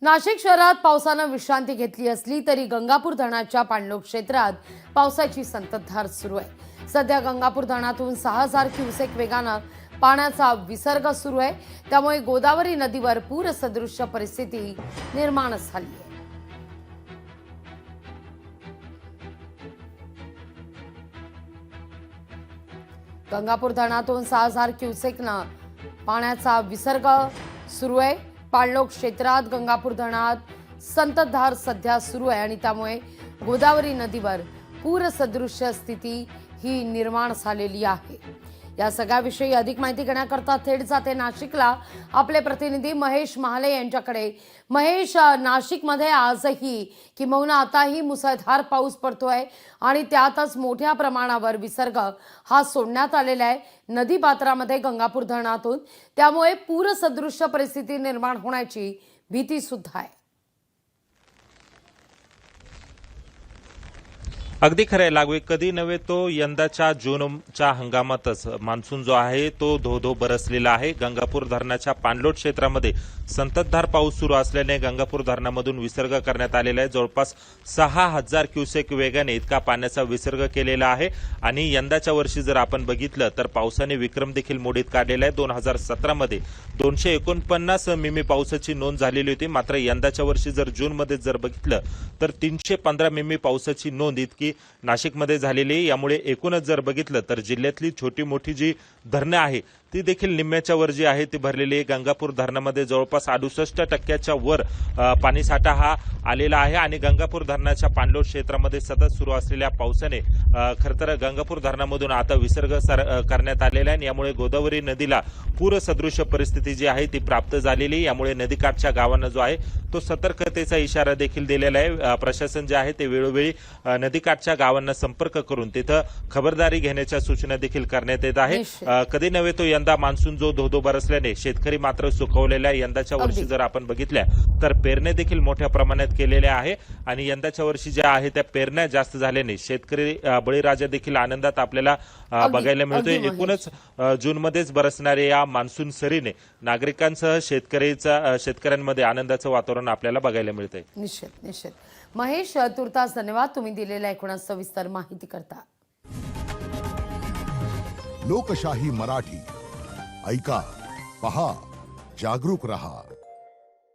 नाशिक शहरात पावसानं विश्रांती घेतली असली तरी गंगापूर धरणाच्या पाणलोट क्षेत्रात पावसाची संततधार सुरू आहे। सध्या गंगापूर धरणातून 6000 क्युसेक वेगानं पाण्याचा विसर्ग सुरू आहे। त्यामुळे गोदावरी नदीवर पूरसदृश्य परिस्थिती निर्माण झाली आहे। गंगापूर धरणातून 6000 क्युसेकनं पाण्याचा विसर्ग सुरू आहे। पाणलोट क्षेत्रात गंगापूर धरणात संततधार सध्या सुरू आहे आणि त्यामुळे गोदावरी नदीवर पूरसदृश्य स्थिती ही निर्माण झालेली आहे। या सगळ्याविषयी अधिक माहिती घेण्याकरता थेट जाते नाशिकला आपले प्रतिनिधी महेश महाले यांच्याकडे। महेश, नाशिकमध्ये आजही किंबहुना आताही मुसळधार पाऊस पडतोय आणि त्यातच मोठ्या प्रमाणावर विसर्ग हा सोडण्यात आलेला आहे नदी पात्रामध्ये गंगापूर धरणातून। त्यामुळे पूरसदृश्य परिस्थिती निर्माण होण्याची भीती सुद्धा आहे। अगदी खरंय लागवे कधी नव्हे तो यंदाच्या जूनच्या हंगामातच मान्सून जो आहे तो धो बरसलेला आहे। गंगापूर धरणाच्या पाणलोट क्षेत्रामध्ये संततधार पाऊस सुरू असल्याने गंगापूर धरणामधून विसर्ग करण्यात आलेला आहे। जवळपास 6000 क्युसेक वेगाने इतका पाण्याचा विसर्ग केलेला आहे आणि यंदाच्या वर्षी जर आपण बघितलं तर पावसाने विक्रम देखील मोडीत काढलेला आहे। 2017 मध्ये 249 मिमी पावसाची नोंद झालेली होती। मात्र यंदाच्या वर्षी जर जून मध्ये जर बघितलं तर 315 मिमी पावसाची नोंद इतकी नाशिकमध्ये झालेली। यामुळे एकूणच जर बघितलं तर जिल्ह्यातली छोटी मोठी जी धरणे आहे ती देखील निम्म्याच्या वर जी आहे ती भरलेली आहे। गंगापूर धरणामध्ये जवळपास 68% वर पाणीसाठा हा आलेला आहे आणि गंगापूर धरणाच्या पाणलोट क्षेत्रामध्ये सतत सुरू असलेल्या पावसाने खरतर गंगापूर धरणामधून आता विसर्ग करण्यात आलेला आहे। यामुळे गोदावरी नदीला पूरसदृश्य परिस्थिती जी आहे ती प्राप्त झालेली। यामुळे नदीकाठच्या गावांना जो आहे तो सतर्कतेचा इशारा देखील दिलेला आहे। प्रशासन जे आहे ते वेळोवेळी नदीकाठच्या गावांना संपर्क करून तिथं खबरदारी घेण्याच्या सूचना देखील करण्यात येत आहे। कधी नव्हे तो यंदा मान्सून जो धो बरसल्याने शेतकरी मात्र सुखावलेला आहे। यंदाच्या वर्षी जर आपण बघितल्या तर पेरण्या देखील मोठ्या प्रमाणात केलेल्या आहे आणि यंदाच्या वर्षी ज्या आहे त्या पेरण्या जास्त झाल्याने शेतकरी बळीराजा देखील आनंदात आपल्याला बघायला मिळतोय। एकूणच जून मध्येच बरसणाऱ्या या मान्सून सरीने नागरिकांसह शेतकऱ्यांमध्ये आनंदाचं वातावरण आपल्याला बघायला मिळतंय। निश्चित महेश, तुर्तास धन्यवाद तुम्ही दिलेल्या एकूणच सविस्तर माहिती करता। लोकशाही मराठी ऐका, पहा, जागरूक रहा।